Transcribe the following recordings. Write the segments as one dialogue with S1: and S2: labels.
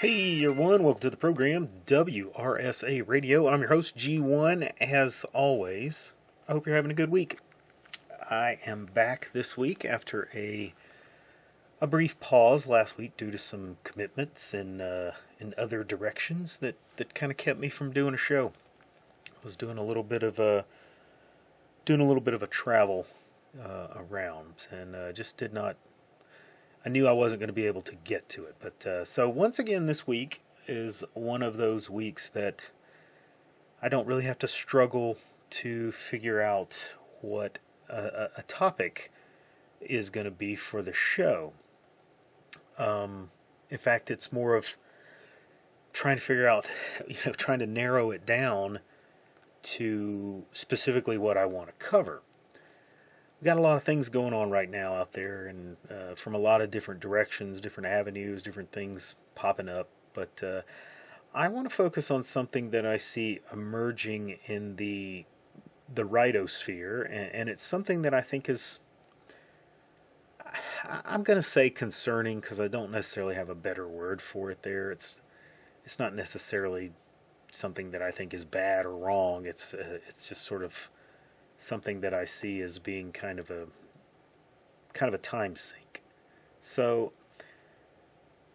S1: Hey everyone, welcome to the program WRSA Radio. I'm your host G1. As always, I hope you're having a good week. I am back this week after a brief pause last week due to some commitments in other directions that kind of kept me from doing a show. I was doing a little bit of a travel around and just did not. I knew I wasn't going to be able to get to it. But so once again, this week is one of those weeks that I don't really have to struggle to figure out what a topic is going to be for the show. In fact, it's more of trying to figure out, trying to narrow it down to specifically what I want to cover. We've got a lot of things going on right now out there, and from a lot of different directions, different avenues, different things popping up. But I want to focus on something that I see emerging in the rightosphere, and it's something that I think is, I'm going to say concerning because I don't necessarily have a better word for it there. It's not necessarily something that I think is bad or wrong. It's just sort of something that I see as being kind of a time sink. So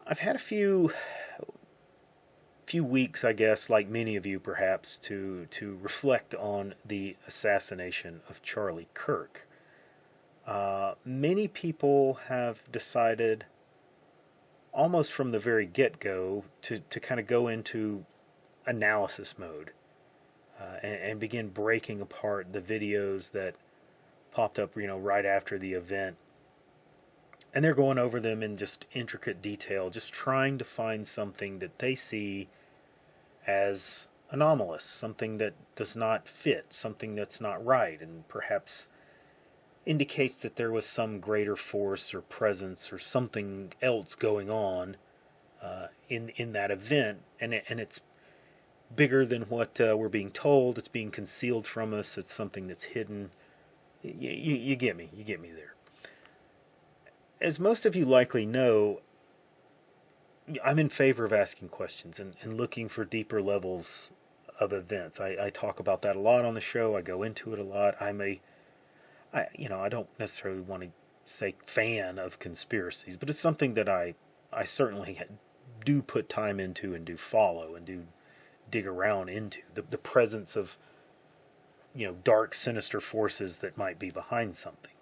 S1: I've had a few weeks, I guess, like many of you perhaps, to reflect on the assassination of Charlie Kirk. Many people have decided almost from the very get-go to kind of go into analysis mode. And begin breaking apart the videos that popped up, right after the event. And they're going over them in just intricate detail, just trying to find something that they see as anomalous, something that does not fit, something that's not right, and perhaps indicates that there was some greater force or presence or something else going on in that event, and it's bigger than what we're being told. It's being concealed from us. It's something that's hidden. You get me. You get me there. As most of you likely know, I'm in favor of asking questions and looking for deeper levels of events. I talk about that a lot on the show. I go into it a lot. I don't necessarily want to say fan of conspiracies, but it's something that I certainly do put time into and do follow and do dig around into the presence of dark, sinister forces that might be behind something.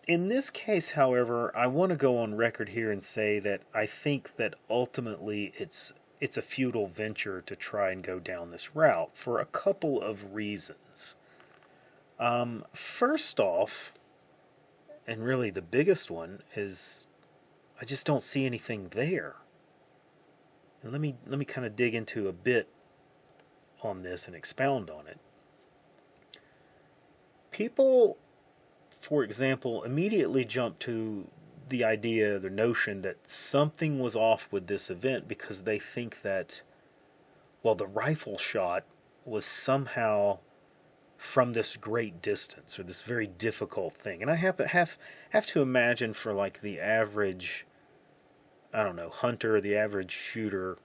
S1: In this case, however, I want to go on record here and say that I think that ultimately it's a futile venture to try and go down this route for a couple of reasons. First off, and really the biggest one, is I just don't see anything there. And let me kind of dig into a bit on this and expound on it. People, for example, immediately jump to the idea, the notion that something was off with this event because they think that, well, the rifle shot was somehow from this great distance or this very difficult thing. And I have to imagine for like the average, I don't know, hunter, the average shooter,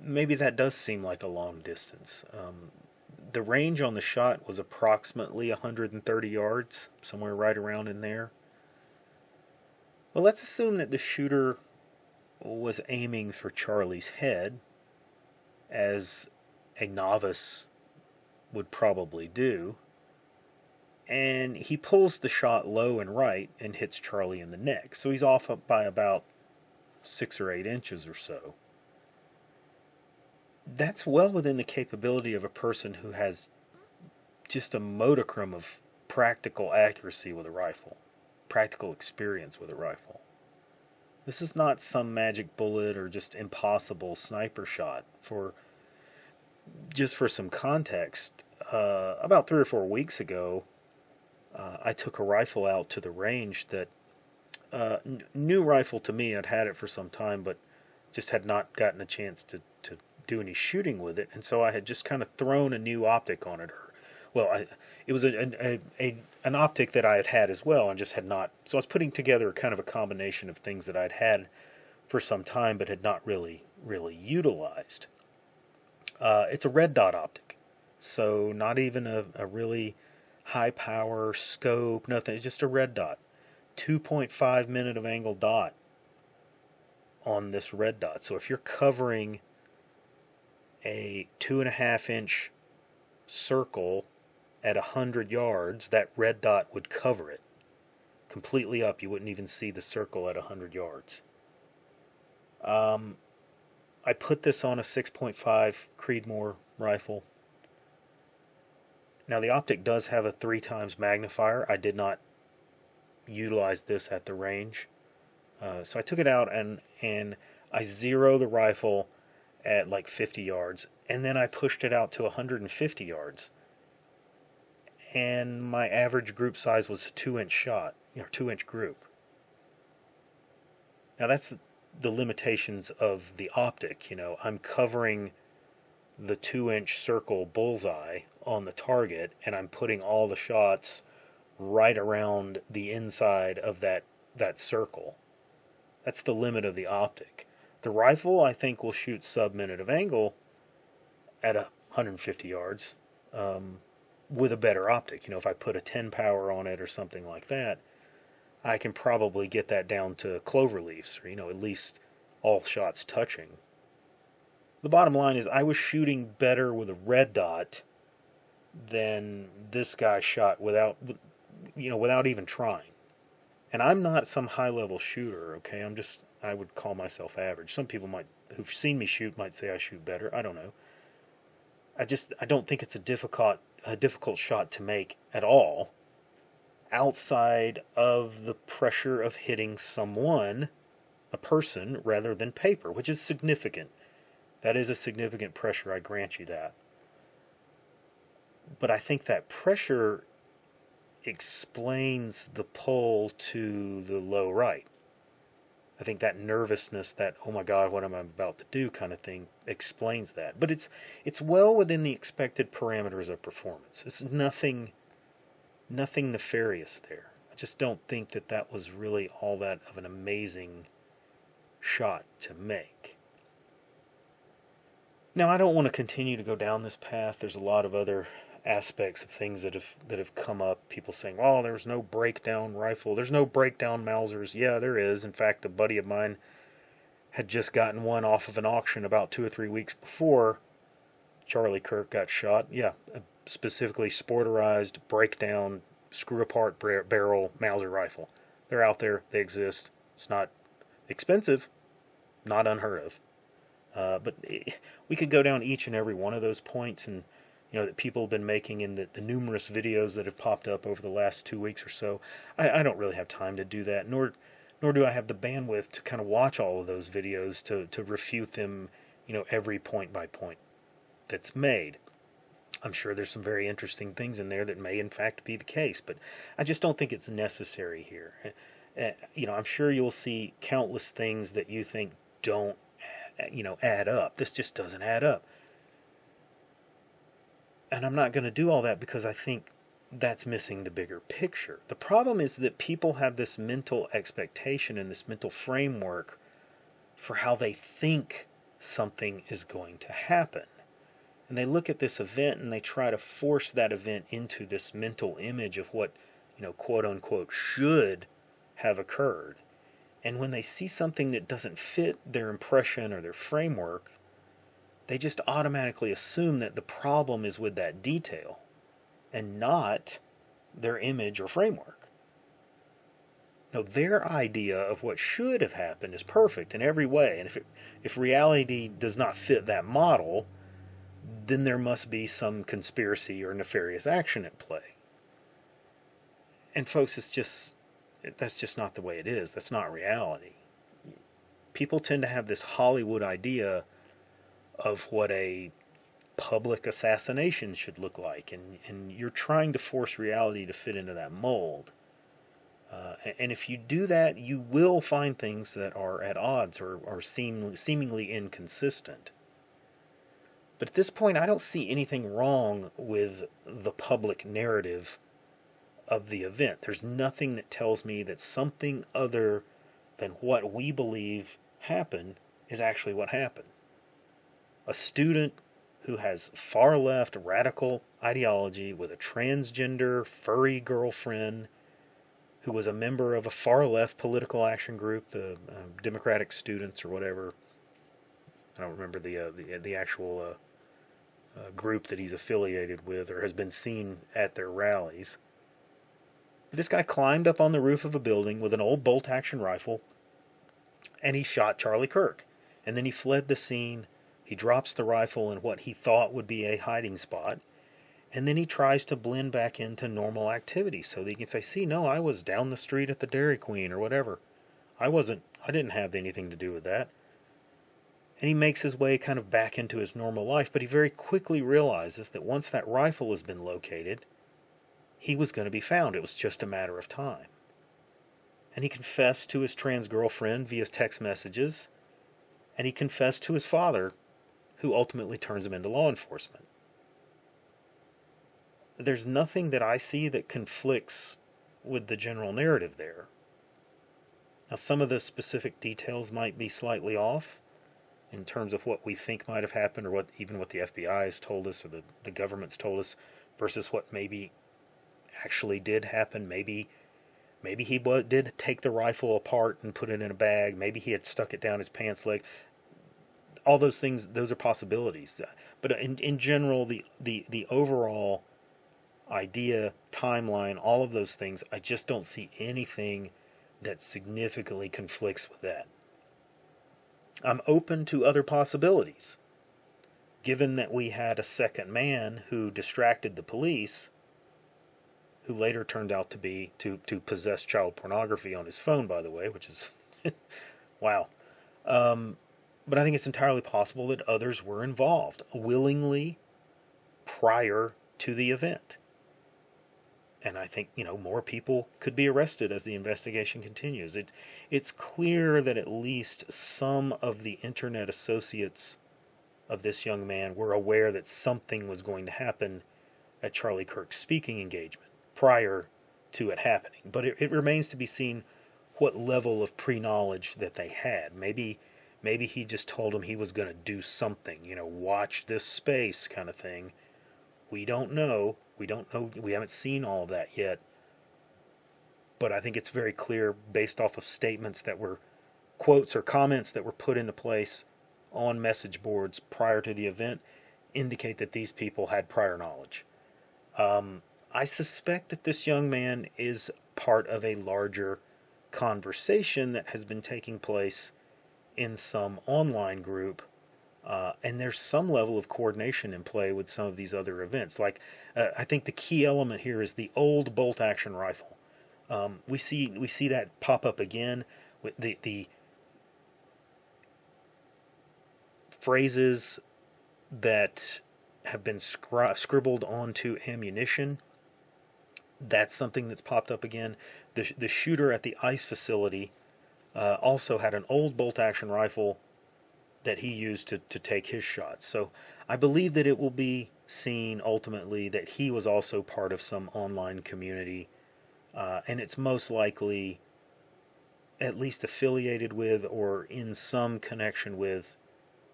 S1: maybe that does seem like a long distance. The range on the shot was approximately 130 yards, somewhere right around in there. Well, let's assume that the shooter was aiming for Charlie's head, as a novice would probably do, and he pulls the shot low and right and hits Charlie in the neck. So he's off by about 6 or 8 inches or so. That's well within the capability of a person who has just a modicum of practical accuracy with a rifle, practical experience with a rifle. This is not some magic bullet or just impossible sniper shot. For some context, about 3 or 4 weeks ago, I took a rifle out to the range that, new rifle to me. I'd had it for some time, but just had not gotten a chance to do any shooting with it, and so I had just kind of thrown a new optic on it. It was an optic that I had had as well, and just had not. So I was putting together kind of a combination of things that I'd had for some time, but had not really utilized. It's a red dot optic, so not even a really high power scope, nothing. It's just a red dot, 2.5 minute of angle dot on this red dot. So if you're covering a 2.5 inch circle at 100 yards, that red dot would cover it completely up. You wouldn't even see the circle at 100 yards. I put this on a 6.5 Creedmoor rifle. Now the optic does have a 3 times magnifier. I did not utilize this at the range. So I took it out and I zero the rifle at like 50 yards, and then I pushed it out to 150 yards. And my average group size was a 2-inch shot, 2-inch group. Now that's the limitations of the optic. I'm covering the 2-inch circle bullseye on the target, and I'm putting all the shots right around the inside of that circle. That's the limit of the optic. The rifle, I think, will shoot sub-minute of angle at 150 yards with a better optic. If I put a 10 power on it or something like that, I can probably get that down to clover leaves, or, at least all shots touching. The bottom line is I was shooting better with a red dot than this guy shot without even trying. And I'm not some high-level shooter, okay? I would call myself average. Some people who've seen me shoot might say I shoot better. I don't know. I don't think it's a difficult shot to make at all, outside of the pressure of hitting someone, a person, rather than paper, which is significant. That is a significant pressure, I grant you that. But I think that pressure explains the pull to the low right. I think that nervousness, that, oh my God, what am I about to do kind of thing, explains that. But it's well within the expected parameters of performance. It's nothing nefarious there. I just don't think that was really all that of an amazing shot to make. Now, I don't want to continue to go down this path. There's a lot of other aspects of things that have come up. People saying, "Oh, there's no breakdown rifle. There's no breakdown Mausers." Yeah, there is. In fact, a buddy of mine had just gotten one off of an auction about 2 or 3 weeks before Charlie Kirk got shot. Yeah, a specifically sporterized breakdown screw apart barrel Mauser rifle. They're out there. They exist. It's not expensive, not unheard of. But we could go down each and every one of those points, and that people have been making in the numerous videos that have popped up over the last 2 weeks or so. I don't really have time to do that, nor do I have the bandwidth to kind of watch all of those videos to refute them, every point by point that's made. I'm sure there's some very interesting things in there that may in fact be the case, but I just don't think it's necessary here. I'm sure you'll see countless things that you think don't, add up. This just doesn't add up. And I'm not going to do all that because I think that's missing the bigger picture. The problem is that people have this mental expectation and this mental framework for how they think something is going to happen. And they look at this event and they try to force that event into this mental image of what, quote unquote, should have occurred. And when they see something that doesn't fit their impression or their framework, they just automatically assume that the problem is with that detail and not their image or framework. Now, their idea of what should have happened is perfect in every way. And if reality does not fit that model, then there must be some conspiracy or nefarious action at play. And folks, that's just not the way it is. That's not reality. People tend to have this Hollywood idea of what a public assassination should look like, and you're trying to force reality to fit into that mold. And if you do that, you will find things that are at odds or seemingly inconsistent. But at this point, I don't see anything wrong with the public narrative of the event. There's nothing that tells me that something other than what we believe happen is actually what happened. A student who has far left radical ideology with a transgender furry girlfriend who was a member of a far left political action group, the Democratic Students or whatever. I don't remember the actual group that he's affiliated with or has been seen at their rallies. But this guy climbed up on the roof of a building with an old bolt-action rifle, and he shot Charlie Kirk. And then he fled the scene. He drops the rifle in what he thought would be a hiding spot, and then he tries to blend back into normal activity so that he can say, see, no, I was down the street at the Dairy Queen or whatever. I didn't have anything to do with that. And he makes his way kind of back into his normal life, but he very quickly realizes that once that rifle has been located, he was going to be found. It was just a matter of time. And he confessed to his trans girlfriend via text messages, and he confessed to his father, who ultimately turns him into law enforcement. There's nothing that I see that conflicts with the general narrative there. Now, some of the specific details might be slightly off in terms of what we think might have happened, or what the FBI has told us, or the government's told us, versus what maybe actually did happen. Maybe he did take the rifle apart and put it in a bag. Maybe he had stuck it down his pants leg. All those things, those are possibilities. But in general, the overall idea, timeline, all of those things, I just don't see anything that significantly conflicts with that. I'm open to other possibilities. Given that we had a second man who distracted the police, who later turned out to possess child pornography on his phone, by the way, which is wow. But I think it's entirely possible that others were involved willingly prior to the event. And I think, more people could be arrested as the investigation continues. It's clear that at least some of the internet associates of this young man were aware that something was going to happen at Charlie Kirk's speaking engagement prior to it happening. But it remains to be seen what level of pre-knowledge that they had. Maybe he just told him he was going to do something, watch this space kind of thing. We don't know. We haven't seen all of that yet. But I think it's very clear, based off of statements that were quotes or comments that were put into place on message boards prior to the event, indicate that these people had prior knowledge. I suspect that this young man is part of a larger conversation that has been taking place in some online group, and there's some level of coordination in play with some of these other events. Like, I think the key element here is the old bolt-action rifle. We see that pop up again with the phrases that have been scribbled onto ammunition. That's something that's popped up again. The shooter at the ICE facility also had an old bolt-action rifle that he used to take his shots. So I believe that it will be seen ultimately that he was also part of some online community, and it's most likely at least affiliated with or in some connection with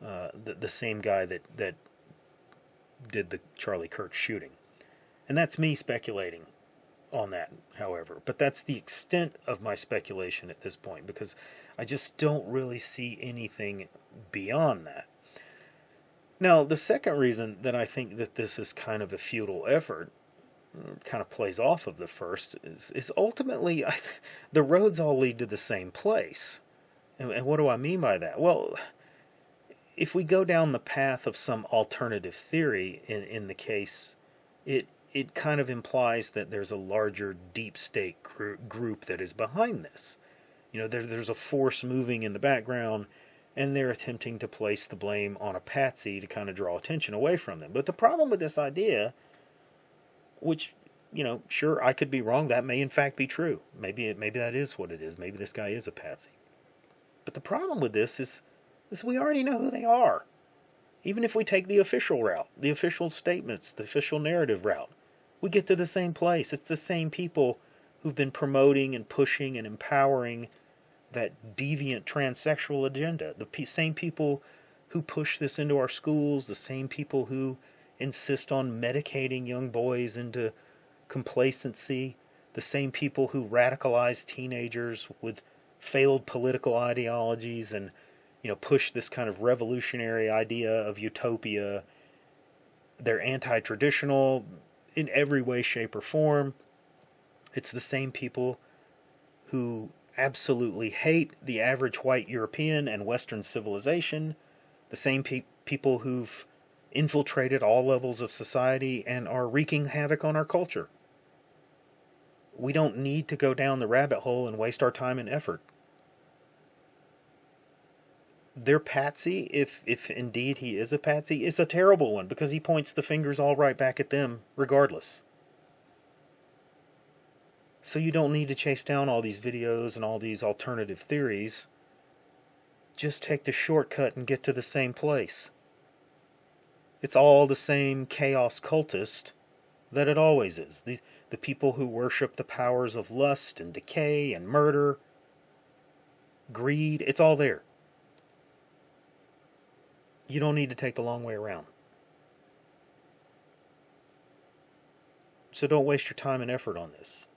S1: the same guy that did the Charlie Kirk shooting. And that's me speculating on that, however. But that's the extent of my speculation at this point, because I just don't really see anything beyond that. Now, the second reason that I think that this is kind of a futile effort, kind of plays off of the first, is ultimately the roads all lead to the same place. And what do I mean by that? Well, if we go down the path of some alternative theory in the case, it kind of implies that there's a larger deep state group that is behind this. There's a force moving in the background, and they're attempting to place the blame on a patsy to kind of draw attention away from them. But the problem with this idea, which, sure, I could be wrong, that may in fact be true. Maybe that is what it is. Maybe this guy is a patsy. But the problem with this is we already know who they are. Even if we take the official route, the official statements, the official narrative route, we get to the same place. It's the same people who've been promoting and pushing and empowering that deviant transsexual agenda. The same people who push this into our schools, the same people who insist on medicating young boys into complacency, the same people who radicalize teenagers with failed political ideologies and push this kind of revolutionary idea of utopia. They're anti-traditional in every way, shape, or form. It's the same people who absolutely hate the average white European and Western civilization, the same people who've infiltrated all levels of society and are wreaking havoc on our culture. We don't need to go down the rabbit hole and waste our time and effort. Their patsy, if indeed he is a patsy, is a terrible one because he points the fingers all right back at them regardless. So you don't need to chase down all these videos and all these alternative theories. Just take the shortcut and get to the same place. It's all the same chaos cultist that it always is. The people who worship the powers of lust and decay and murder, greed, it's all there. You don't need to take the long way around. So don't waste your time and effort on this.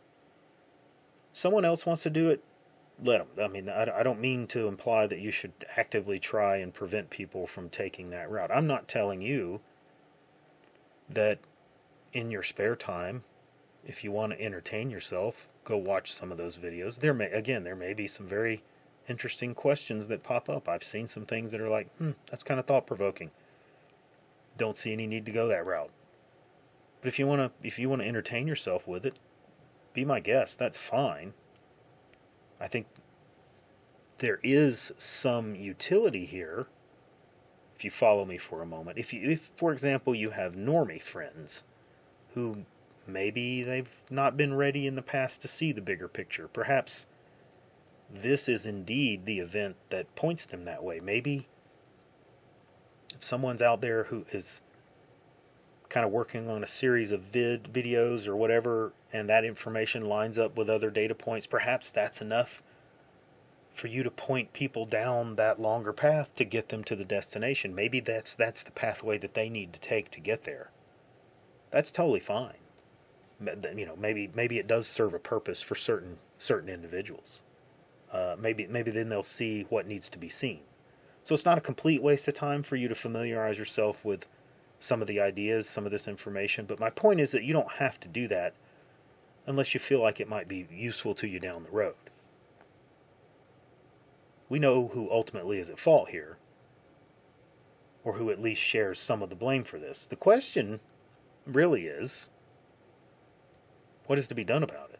S1: Someone else wants to do it, let them. I mean, I don't mean to imply that you should actively try and prevent people from taking that route. I'm not telling you that in your spare time, if you want to entertain yourself, go watch some of those videos. There may be some very interesting questions that pop up. I've seen some things that are like, that's kind of thought-provoking. Don't see any need to go that route. But if you want to entertain yourself with it, be my guest. That's fine. I think there is some utility here. If you follow me for a moment, if for example you have normie friends who maybe they've not been ready in the past to see the bigger picture, perhaps this is indeed the event that points them that way. Maybe if someone's out there who is kind of working on a series of videos or whatever, and that information lines up with other data points, perhaps that's enough for you to point people down that longer path to get them to the destination. Maybe that's the pathway that they need to take to get there. That's totally fine. Maybe it does serve a purpose for certain individuals. Maybe then they'll see what needs to be seen. So it's not a complete waste of time for you to familiarize yourself with some of the ideas, some of this information. But my point is that you don't have to do that unless you feel like it might be useful to you down the road. We know who ultimately is at fault here, or who at least shares some of the blame for this. The question really is, what is to be done about it?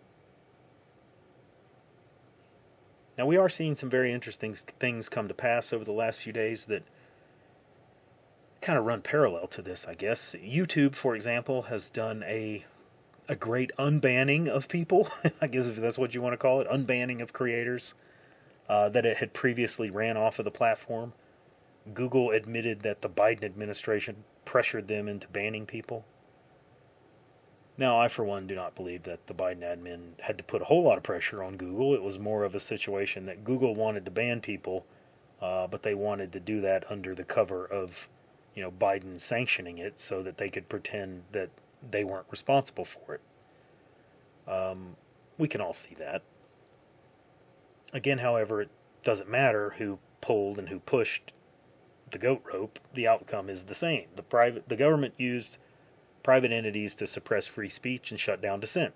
S1: Now, we are seeing some very interesting things come to pass over the last few days that kind of run parallel to this, I guess. YouTube, for example, has done a great unbanning of people, I guess if that's what you want to call it, unbanning of creators that it had previously ran off of the platform. Google admitted that the Biden administration pressured them into banning people. Now, I, for one, do not believe that the Biden admin had to put a whole lot of pressure on Google. It was more of a situation that Google wanted to ban people, but they wanted to do that under the cover of, Biden sanctioning it so that they could pretend that they weren't responsible for it. We can all see that. Again, however, it doesn't matter who pulled and who pushed the goat rope. The outcome is the same. The government used private entities to suppress free speech and shut down dissent.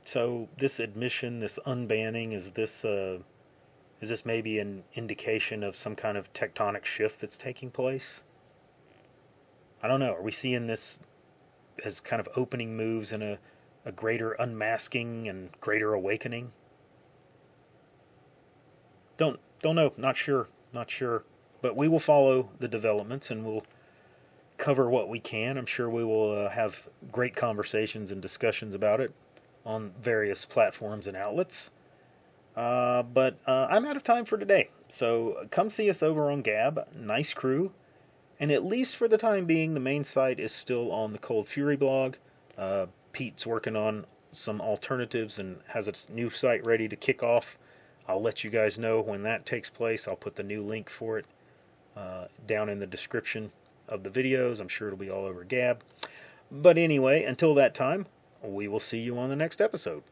S1: So this admission, this unbanning, is this maybe an indication of some kind of tectonic shift that's taking place? I don't know. Are we seeing this as kind of opening moves in a greater unmasking and greater awakening? Don't know. Not sure. But we will follow the developments and we'll cover what we can. I'm sure we will have great conversations and discussions about it on various platforms and outlets. But I'm out of time for today. So come see us over on Gab. Nice crew. And at least for the time being, the main site is still on the Cold Fury blog. Pete's working on some alternatives and has its new site ready to kick off. I'll let you guys know when that takes place. I'll put the new link for it down in the description of the videos. I'm sure it'll be all over Gab. But anyway, until that time, we will see you on the next episode.